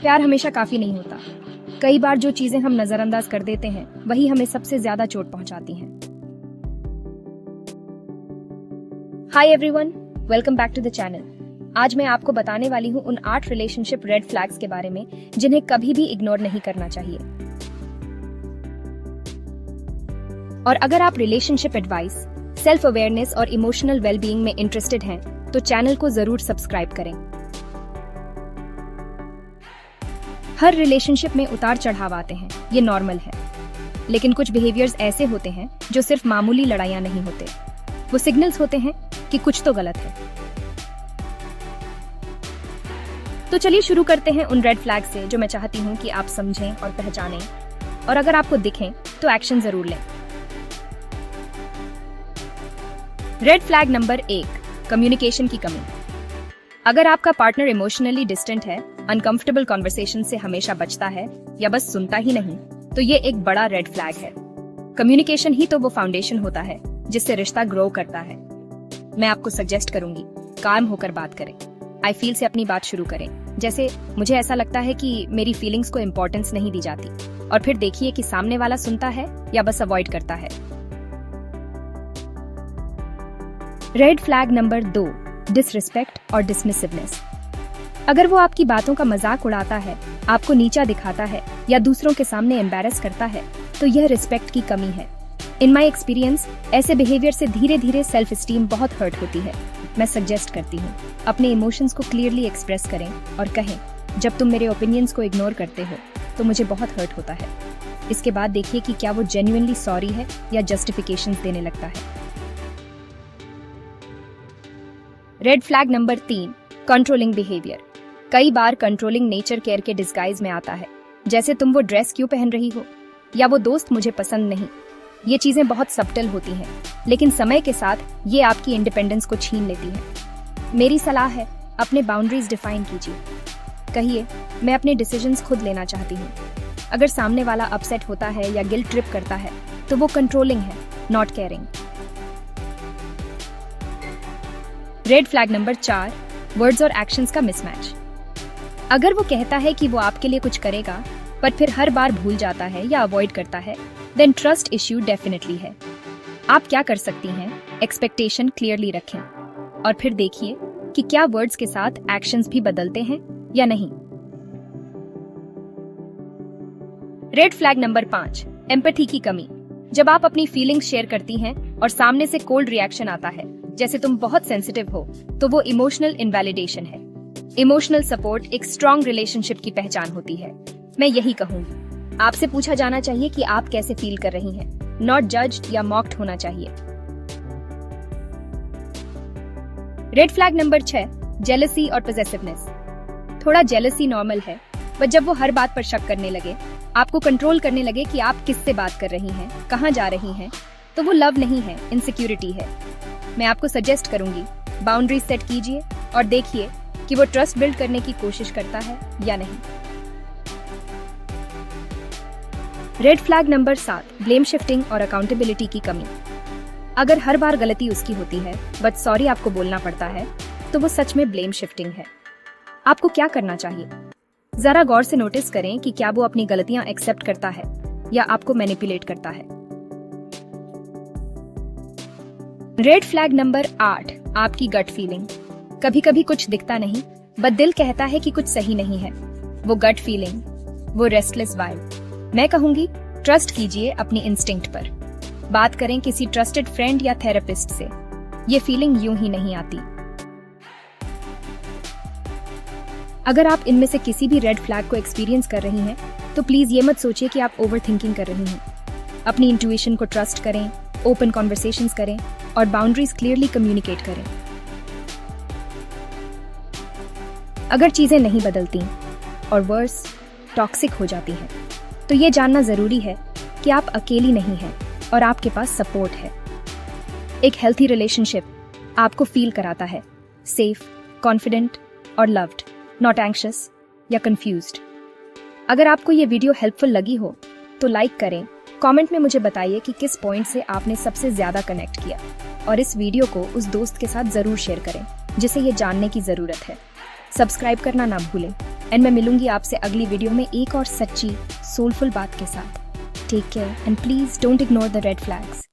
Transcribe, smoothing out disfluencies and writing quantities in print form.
प्यार हमेशा काफी नहीं होता। कई बार जो चीजें हम नजरअंदाज कर देते हैं वही हमें सबसे ज्यादा चोट पहुंचाती हैं। Hi everyone, welcome back to the channel. आज मैं आपको बताने वाली हूँ उन 8 रिलेशनशिप रेड फ्लैग्स के बारे में जिन्हें कभी भी इग्नोर नहीं करना चाहिए। और अगर आप रिलेशनशिप एडवाइस, सेल्फ अवेयरनेस और इमोशनल वेलबीइंग में इंटरेस्टेड हैं, तो चैनल को जरूर सब्सक्राइब करें। हर रिलेशनशिप में उतार चढ़ाव आते हैं, ये नॉर्मल है। लेकिन कुछ बिहेवियर्स ऐसे होते हैं जो सिर्फ मामूली लड़ाइयां नहीं होते, वो सिग्नल्स होते हैं कि कुछ तो गलत है। तो चलिए शुरू करते हैं उन रेड फ्लैग से जो मैं चाहती हूँ कि आप समझें और पहचानें, और अगर आपको दिखें तो एक्शन जरूर लें। रेड फ्लैग नंबर 1, कम्युनिकेशन की कमी। अगर आपका पार्टनर इमोशनली डिस्टेंट है, अनकंफर्टेबल कॉन्वर्सेशन से हमेशा बचता है या बस सुनता ही नहीं, तो ये एक बड़ा रेड फ्लैग है। कम्युनिकेशन ही तो वो फाउंडेशन होता है जिससे रिश्ता ग्रो करता है। मैं आपको सजेस्ट करूंगी, काम होकर बात करें। आई फील से अपनी बात शुरू करें, जैसे मुझे ऐसा लगता है कि मेरी फीलिंग्स को इम्पोर्टेंस नहीं दी जाती, और फिर देखिए कि सामने वाला सुनता है या बस अवॉइड करता है। रेड फ्लैग नंबर 2, डिसरिस्पेक्ट और डिसमिसिवनेस। अगर वो आपकी बातों का मजाक उड़ाता है, आपको नीचा दिखाता है या दूसरों के सामने एम्बैरस करता है, तो यह रिस्पेक्ट की कमी है। इन माई एक्सपीरियंस, ऐसे बिहेवियर से धीरे धीरे सेल्फ स्टीम बहुत हर्ट होती है। मैं सजेस्ट करती हूँ, अपने इमोशंस को क्लियरली एक्सप्रेस करें और कहें, जब तुम मेरे ओपिनियंस को इग्नोर करते हो तो मुझे बहुत हर्ट होता है। इसके बाद देखिए कि क्या वो जेन्युइनली सॉरी है या जस्टिफिकेशंस देने लगता है। Red flag number 3, controlling behaviour. कई बार कंट्रोलिंग नेचर केयर के डिस्गाइज में आता है, जैसे तुम वो ड्रेस क्यों पहन रही हो या वो दोस्त मुझे पसंद नहीं। ये चीजें बहुत सब्टल होती हैं, लेकिन समय के साथ ये आपकी इंडिपेंडेंस को छीन लेती हैं। मेरी सलाह है, अपने बाउंड्रीज डिफाइन कीजिए। कहिए, मैं अपने डिसीजंस खुद लेना चाहती हूँ। अगर सामने वाला अपसेट होता है या गिल्ट ट्रिप करता है, तो वो कंट्रोलिंग है, not caring. Red flag number 4, words और एक्शंस का मिसमैच। अगर वो कहता है कि वो आपके लिए कुछ करेगा, पर फिर हर बार भूल जाता है या अवॉइड करता है, देन ट्रस्ट इश्यू डेफिनेटली है। आप क्या कर सकती हैं, एक्सपेक्टेशन क्लियरली रखें और फिर देखिए कि क्या वर्ड्स के साथ एक्शंस भी बदलते हैं या नहीं। रेड फ्लैग नंबर 5, एम्पैथी की कमी। जब आप अपनी फीलिंग्स शेयर करती हैं और सामने से कोल्ड रिएक्शन आता है, जैसे तुम बहुत सेंसिटिव हो, तो वो इमोशनल इनवैलिडेशन है। इमोशनल सपोर्ट एक स्ट्रॉन्ग रिलेशनशिप की पहचान होती है। मैं यही कहूंगी, आपसे पूछा जाना चाहिए कि आप कैसे फील कर रही हैं, नॉट जज्ड या मॉक्ड होना चाहिए। रेड फ्लैग नंबर 6, जेलसी और पॉसेसिवनेस। थोड़ा जेलसी नॉर्मल है, पर जब वो हर बात पर शक करने लगे, आपको कंट्रोल करने लगे कि आप किससे बात कर रही हैं, कहाँ जा रही हैं, तो वो लव नहीं है, इनसिक्योरिटी है। मैं आपको सजेस्ट करूंगी, बाउंड्रीज सेट कीजिए और देखिए कि वो ट्रस्ट बिल्ड करने की कोशिश करता है या नहीं। Red flag number 7, blame shifting और अकाउंटेबिलिटी की कमी। अगर हर बार गलती उसकी होती है बट सॉरी आपको बोलना पड़ता है, तो वो सच में ब्लेम शिफ्टिंग है। आपको क्या करना चाहिए, जरा गौर से नोटिस करें कि क्या वो अपनी गलतियां एक्सेप्ट करता है या आपको मैनिपुलेट करता है। रेड फ्लैग नंबर 8, आपकी गट फीलिंग। कभी कभी कुछ दिखता नहीं, बट दिल कहता है कि कुछ सही नहीं है। वो गट फीलिंग, वो रेस्टलेस वाइब। मैं कहूंगी, ट्रस्ट कीजिए अपनी इंस्टिंक्ट पर। बात करें किसी ट्रस्टेड फ्रेंड या थेरेपिस्ट से, ये फीलिंग यूं ही नहीं आती। अगर आप इनमें से किसी भी रेड फ्लैग को एक्सपीरियंस कर रही हैं, तो प्लीज ये मत सोचिए कि आप ओवर थिंकिंग कर रही हैं। अपनी इंट्यूशन को ट्रस्ट करें, ओपन कॉन्वर्सेशंस करें और बाउंड्रीज क्लियरली कम्युनिकेट करें। अगर चीजें नहीं बदलती और वर्स टॉक्सिक हो जाती हैं, तो ये जानना जरूरी है कि आप अकेली नहीं हैं और आपके पास सपोर्ट है। एक हेल्थी रिलेशनशिप आपको फील कराता है सेफ, कॉन्फिडेंट और लव्ड, नॉट एंग्शियस या कंफ्यूज्ड। अगर आपको ये वीडियो हेल्पफुल लगी हो तो लाइक करें, कमेंट में मुझे बताइए कि किस पॉइंट से आपने सबसे ज्यादा कनेक्ट किया, और इस वीडियो को उस दोस्त के साथ जरूर शेयर करें जिसे ये जानने की जरूरत है। सब्सक्राइब करना ना भूलें। एंड मैं मिलूंगी आपसे अगली वीडियो में एक और सच्ची सोलफुल बात के साथ। Take care and please don't ignore the red flags.